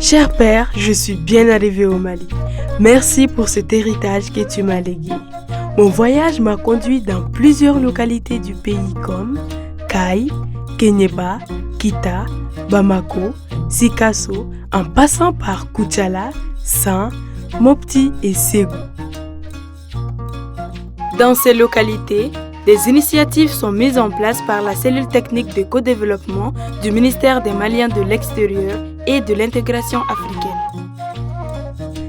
Cher père, je suis bien arrivée au Mali. Merci pour cet héritage que tu m'as légué. Mon voyage m'a conduit dans plusieurs localités du pays comme Kay, Kéniéba, Kita, Bamako, Sikasso, en passant par Koutiala, San, Mopti et Ségou. Dans ces localités, des initiatives sont mises en place par la cellule technique de co-développement du ministère des Maliens de l'extérieur et de l'intégration africaine.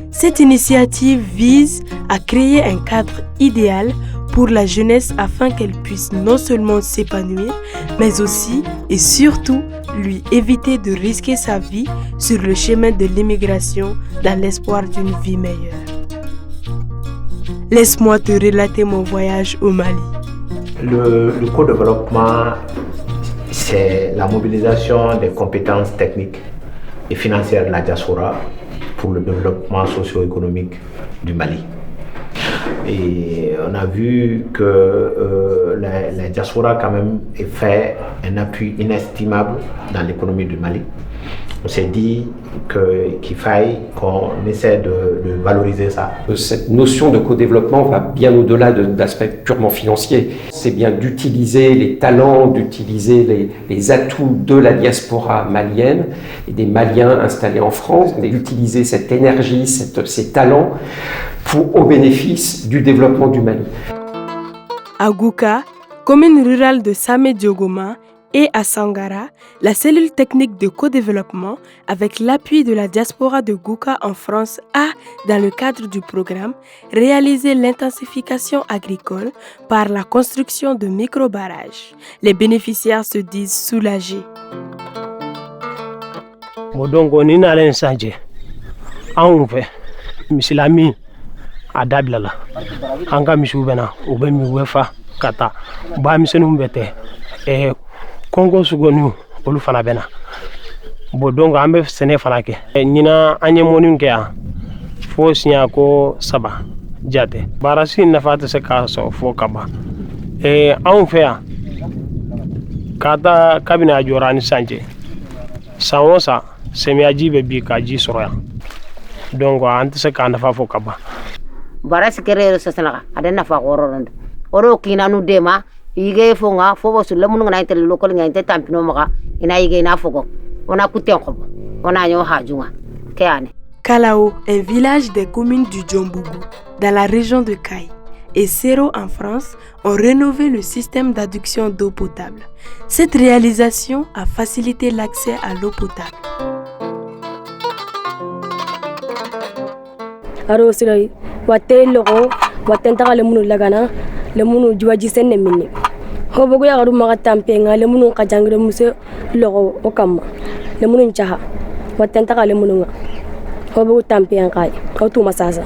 Cette initiative vise à créer un cadre idéal pour la jeunesse afin qu'elle puisse non seulement s'épanouir, mais aussi et surtout lui éviter de risquer sa vie sur le chemin de l'immigration dans l'espoir d'une vie meilleure. Laisse-moi te relater mon voyage au Mali. Le co-développement, c'est la mobilisation des compétences techniques et financières de la diaspora pour le développement socio-économique du Mali. Et on a vu que la diaspora quand même fait un appui inestimable dans l'économie du Mali. On s'est dit qu'il faille qu'on essaie de valoriser ça. Cette notion de co-développement va bien au-delà d'aspects purement financiers. C'est bien d'utiliser les talents, d'utiliser les atouts de la diaspora malienne et des Maliens installés en France, d'utiliser cette énergie, ces talents au bénéfice du développement du Mali. À Gouka, commune rurale de Samé-Diogoma, et à Sangara, la cellule technique de co-développement, avec l'appui de la diaspora de Gouka en France, a, dans le cadre du programme, réalisé l'intensification agricole par la construction de micro-barrages. Les bénéficiaires se disent soulagés. Congo sugonu olu fana bena bo donc ambe sene fana ke ñina anye monim ke a fo sinya ko saba jate barasi nafa te se ka so fo kaba an fe a kata kabina jorani sanje sawosa semiaji be bi ka ji soroya donc an te se ka nafa fo kaba barasi kere so sanaga adena fa gororondo oro kinanu dema yige fonga fobo sulle munu ngana tele lokol ngana tampino maka ina yige na fogo ona kuten ko ona nyo hajunga keane. Kalao, un village des communes du Djombougou dans la région de Kay, et Sero en France ont rénové le système d'adduction d'eau potable. Cette réalisation a facilité l'accès à l'eau potable. Aro sirai watel logo watenta le munu lagana le munu juwaji senne minni hobo ya garu maga tampenga le munu ka jangre muse logo okama le munu chaha watenta le munu hobo tampenga kai otu masasa.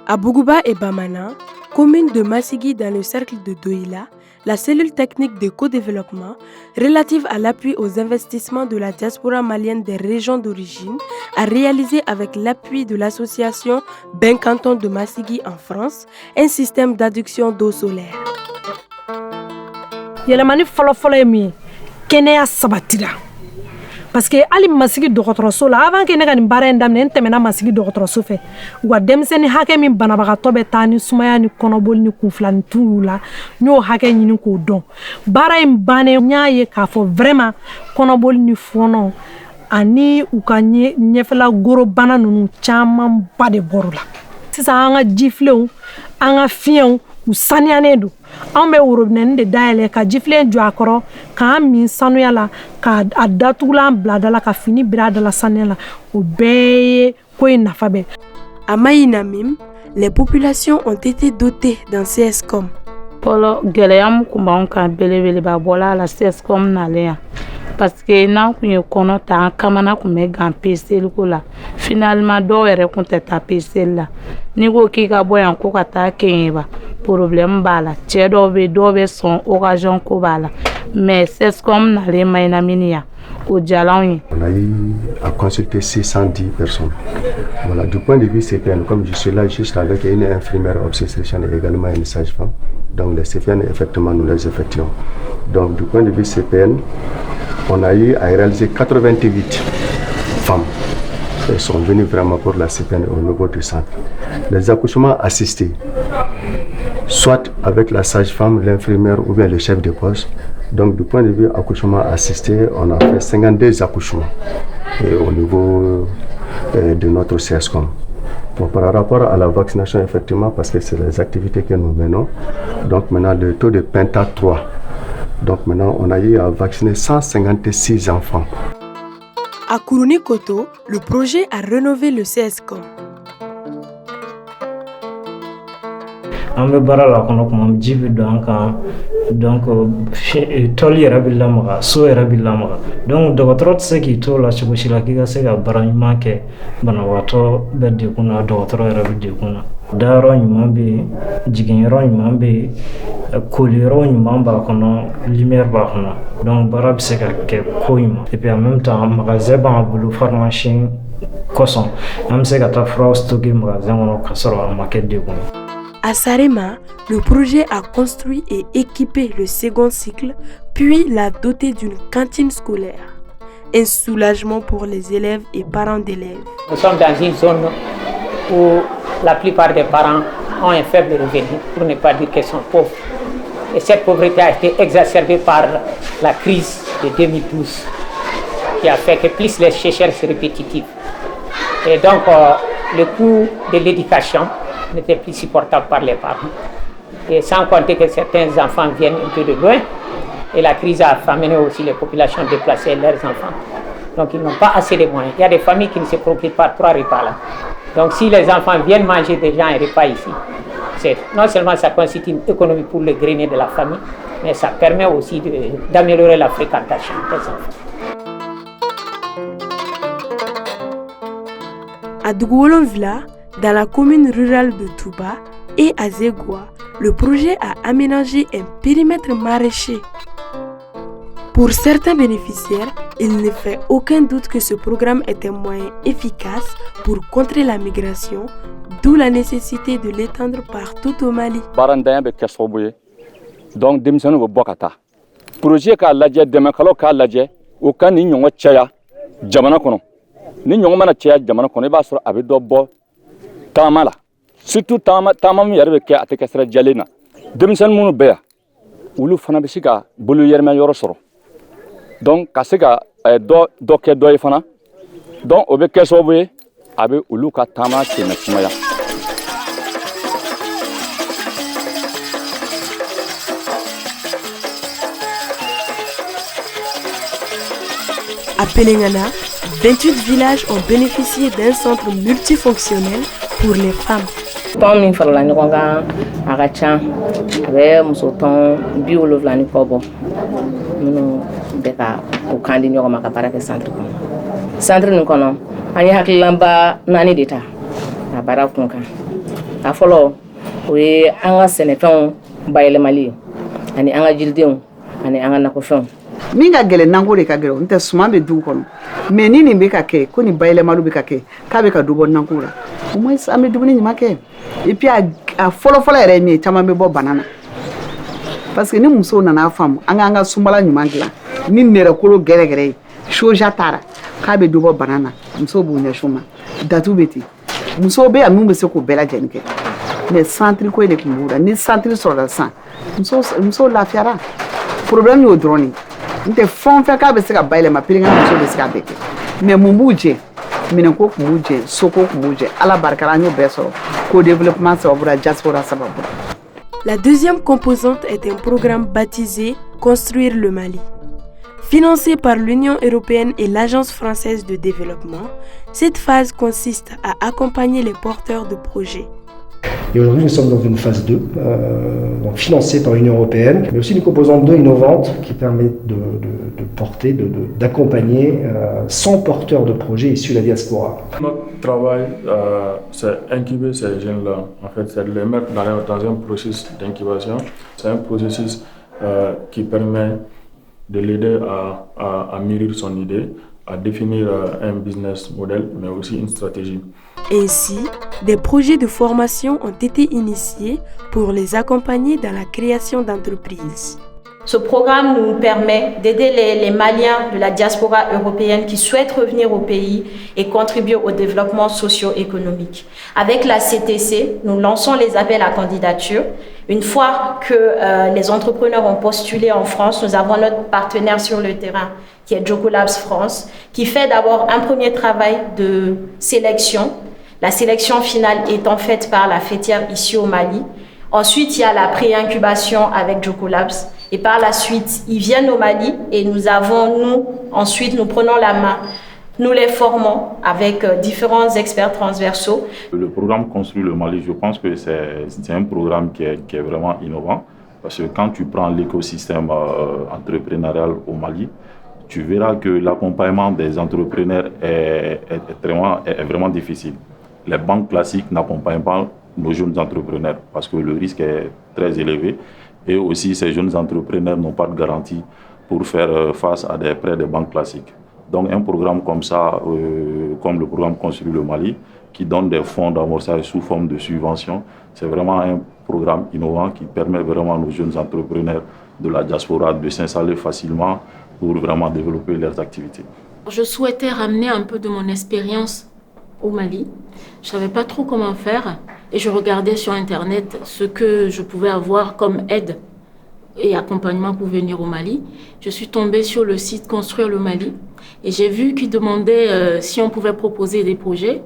À Bougouba et Bamana, commune de Massigui dans le cercle de Douila, la cellule technique de co-développement relative à l'appui aux investissements de la diaspora malienne des régions d'origine a réalisé avec l'appui de l'association Ben Canton de Massigui en France un système d'adduction d'eau solaire. Yelemani folo mi kenya sabatira parce que ali masigi dogotoroso la avant que ne gani bara ndamne entemena masigi dogotoroso fe wa demseni hake min banabagato be tani sumaya ni konobol ni kunflan tula nyo hake nyini ko don bara im bane nyaaye ka fo vraiment konobol ni fono ani ukanye nyefela goro bana nunu chama bade borula sisa anga jiflew anga fion u sanianedo ambe urobnen de daele ka jiflen joakoro ka min sanuyala ka adatula bladala ka fini bradala sanela o beye ko inafabe. À Maïnamim, les populations ont été dotées d'un CSCOM. Polo geleyam kumba ka belebele ba bola la CSCOM nalea parce que na kunye kono ta kamana kume gan PC la finalement do ere kunte ta PC la ni go ki ka boyan ko ka ta kenba problème bala che do be son occasion ko bala mais c'est comme na le Maïnaminia au Djalaoui. On a eu à consulter 610 personnes. Voilà, du point de vue CPN, comme je suis là juste avec une infirmière obstétricienne et également une sage-femme, donc les CPN, effectivement, nous les effectuons. Donc, du point de vue CPN, on a eu à réaliser 88 femmes sont venus vraiment pour la CPN au niveau du centre. Les accouchements assistés, soit avec la sage-femme, l'infirmière ou bien le chef de poste. Donc du point de vue accouchement assisté, on a fait 52 accouchements au niveau de notre CSCOM. Bon, par rapport à la vaccination, effectivement, parce que c'est les activités que nous menons, donc maintenant le taux de Penta 3. Donc maintenant on a eu à vacciner 156 enfants. À Kourouni Koto, le projet a rénové le CSCOM. An bɛ baara la kɔnɔ kuma ji bɛ don an kan donc tɔli yɛrɛ bɛ lamaga so yɛrɛ bɛ lamaga donc dɔgɔtɔrɔ tɛ se k'i to la cogo si la k'i ka se ka baara ɲuman kɛ banabagatɔ bɛ degun na dɔgɔtɔrɔ yɛrɛ bɛ degun na dayɔrɔ ɲuman bɛ yen jiginyɔrɔ ɲuman bɛ yen koliyɔrɔ ɲuman b'a kɔnɔ lumière b'a kɔnɔ donc baara bɛ se ka kɛ ko ɲuman et puis en même temps magasin b'an bolo pharmacie kosɔn an bɛ se ka taa furaw stocker magasin kɔnɔ ka sɔrɔ a ma kɛ degun ye. À Sarema, le projet a construit et équipé le second cycle, puis l'a doté d'une cantine scolaire. Un soulagement pour les élèves et parents d'élèves. Nous sommes dans une zone où la plupart des parents ont un faible revenu, pour ne pas dire qu'ils sont pauvres. Et cette pauvreté a été exacerbée par la crise de 2012, qui a fait que plus les sécheresses répétitives. Et donc, le coût de l'éducation n'était plus supportable par les parents. Et sans compter que certains enfants viennent un peu de loin, et la crise a amené aussi les populations à déplacer leurs enfants. Donc ils n'ont pas assez de moyens. Il y a des familles qui ne se procurent pas 3 repas là. Donc si les enfants viennent manger déjà un repas ici, non seulement ça constitue une économie pour le grenier de la famille, mais ça permet aussi d'améliorer la fréquentation des enfants. À Dougouolon-Villa, dans la commune rurale de Touba et à Zégoua, le projet a aménagé un périmètre maraîcher. Pour certains bénéficiaires, il ne fait aucun doute que ce programme est un moyen efficace pour contrer la migration, d'où la nécessité de l'étendre partout au Mali. Donc, le projet qu'a lajɛ dɛmɛkɛlaw k'a lajɛ o ka ni ɲɔgɔn caya jamana kɔnɔ ni ɲɔgɔn mana caya jamana kɔnɔ I b'a sɔrɔ a bɛ dɔ bɔ taama la surtout taama min yɛrɛ bɛ kɛ a tɛ kɛ sira jɛlen na denmisɛnnin minnu bɛ yan olu fana bɛ se ka bolo yɛrɛmɛ yɔrɔ sɔrɔ donc ka se ka dɔ kɛ dɔ ye fana donc o bɛ kɛ sababu ye a bɛ olu ka taama tɛmɛ sumaya. À Pelengana, 28 villages ont bénéficié d'un centre multifonctionnel pour les femmes. Tɔn min farala ɲɔgɔn kan a ka ca a bɛ muso tɔn 70 ni kɔ bɔ minnu bɛ ka u kan di ɲɔgɔn ma ka baara kɛ centre kɔnɔ. Centre nin kɔnɔ an ye hakililanba 4 de ta a baara kun kan. A fɔlɔ o ye an ka sɛnɛfɛnw bayɛlɛmali ye ani an ka jiridenw ani an ka nakɔfɛnw. Min ka gɛlɛn nanko de ka gɛlɛn n'tɛ suman bɛ dugu kɔnɔ mais ni nin bɛ ka kɛ ko nin bayɛlɛmaliw bɛ ka kɛ k'a bɛ ka dɔ bɔ nanko la au moins an bɛ dumuni ɲuman kɛ et puis a fɔlɔfɔlɔ yɛrɛ ye min ye caman bɛ bɔ bana na parce que ni musow nana faamu an k'an ka sunbala ɲuman dilan ni nɛrɛkolo gɛrɛgɛrɛ ye soja taara k'a bɛ dɔ bɔ bana na musow b'u ɲɛsin ma datu bɛ ten musow bɛ yan min bɛ se k'o bɛɛ lajɛlen kɛ mais centre ko in de tun b'u la ni centre sɔrɔla sisan musow lafiyara problème y'o dɔrɔn de ye. N'tɛ fɛn fɛn k'a bɛ se ka bayɛlɛma Pelengana muso bɛ se ka bɛɛ kɛ mais mun b'u jɛ minɛnko kun b'u jɛ soko kun b'u jɛ ala barika la an y'o bɛɛ sɔrɔ co-développement sababu la diaspora sababu la. La deuxième composante est un programme baptisé Construire le Mali. Financé par l'Union européenne et l'Agence française de développement, cette phase consiste à accompagner les porteurs de projets. Et aujourd'hui, nous sommes dans une phase 2, donc financée par l'Union européenne, mais aussi une composante 2 innovante qui permet de porter, d'accompagner 100 porteurs de projets issus de la diaspora. Notre travail, c'est incuber ces jeunes-là. En fait, c'est de les mettre dans un processus d'incubation. C'est un processus qui permet de l'aider à mûrir son idée, à définir un business model, mais aussi une stratégie. Ainsi, des projets de formation ont été initiés pour les accompagner dans la création d'entreprises. Ce programme nous permet d'aider les Maliens de la diaspora européenne qui souhaitent revenir au pays et contribuer au développement socio-économique. Avec la CTC, nous lançons les appels à candidature. Une fois que les entrepreneurs ont postulé en France, nous avons notre partenaire sur le terrain qui est Jocolabs France, qui fait d'abord un premier travail de sélection. La sélection finale étant faite par la fêtière ici au Mali. Ensuite, il y a la pré-incubation avec Jocolabs. Et par la suite, ils viennent au Mali et nous prenons la main. Nous les formons avec différents experts transversaux. Le programme Construire le Mali, je pense que c'est un programme qui est vraiment innovant. Parce que quand tu prends l'écosystème entrepreneurial au Mali, tu verras que l'accompagnement des entrepreneurs est vraiment difficile. Les banques classiques n'accompagnent pas nos jeunes entrepreneurs parce que le risque est très élevé. Et aussi, ces jeunes entrepreneurs n'ont pas de garantie pour faire face à des prêts des banques classiques. Donc, un programme comme ça, comme le programme Construire le Mali, qui donne des fonds d'amorçage sous forme de subventions, c'est vraiment un programme innovant qui permet vraiment à nos jeunes entrepreneurs de la diaspora de s'installer facilement pour vraiment développer leurs activités. Je souhaitais ramener un peu de mon expérience au Mali. Je ne savais pas trop comment faire et je regardais sur Internet ce que je pouvais avoir comme aide et accompagnement pour venir au Mali. Je suis tombée sur le site Construire le Mali et j'ai vu qu'ils demandaient si on pouvait proposer des projets.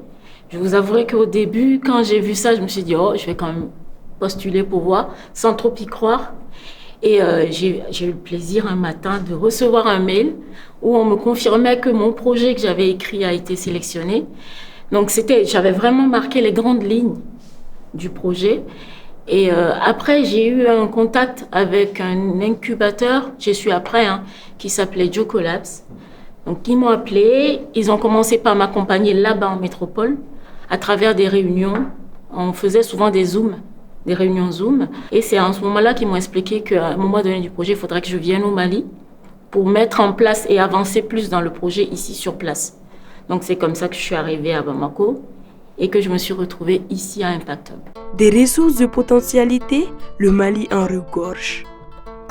Je vous avouerai qu'au début, quand j'ai vu ça, je me suis dit « Oh, je vais quand même postuler pour voir », sans trop y croire. Et j'ai eu le plaisir un matin de recevoir un mail où on me confirmait que mon projet que j'avais écrit a été sélectionné. Donc j'avais vraiment marqué les grandes lignes du projet. Et après, j'ai eu un contact avec un incubateur, j'ai su après, qui s'appelait Jocolabs. Donc ils m'ont appelé, ils ont commencé par m'accompagner là-bas en métropole, à travers des réunions. On faisait souvent des réunions Zoom. Et c'est à ce moment-là qu'ils m'ont expliqué qu'à un moment donné du projet, il faudrait que je vienne au Mali pour mettre en place et avancer plus dans le projet ici sur place. Donc c'est comme ça que je suis arrivée à Bamako et que je me suis retrouvée ici à Impact Hub. Des ressources de potentialité, le Mali en regorge.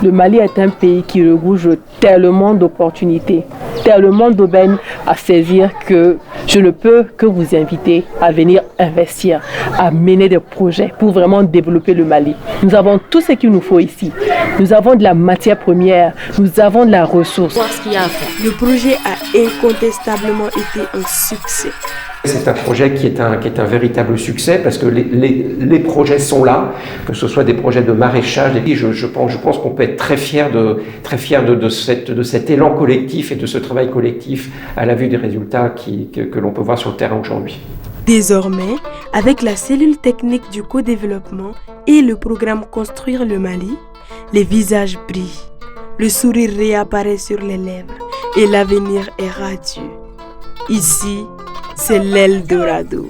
Le Mali est un pays qui regorge tellement d'opportunités, tellement d'aubaines à saisir que je ne peux que vous inviter à venir investir, à mener des projets pour vraiment développer le Mali. Nous avons tout ce qu'il nous faut ici. Nous avons de la matière première, nous avons de la ressource. Le projet a incontestablement été un succès. C'est un projet qui est un véritable succès parce que les projets sont là, que ce soit des projets de maraîchage. Et je pense qu'on peut être très fier de cet élan collectif et de ce travail collectif à la vue des résultats que l'on peut voir sur le terrain aujourd'hui. Désormais, avec la cellule technique du co-développement et le programme Construire le Mali, les visages brillent, le sourire réapparaît sur les lèvres et l'avenir est radieux. Ici, c'est l'Eldorado.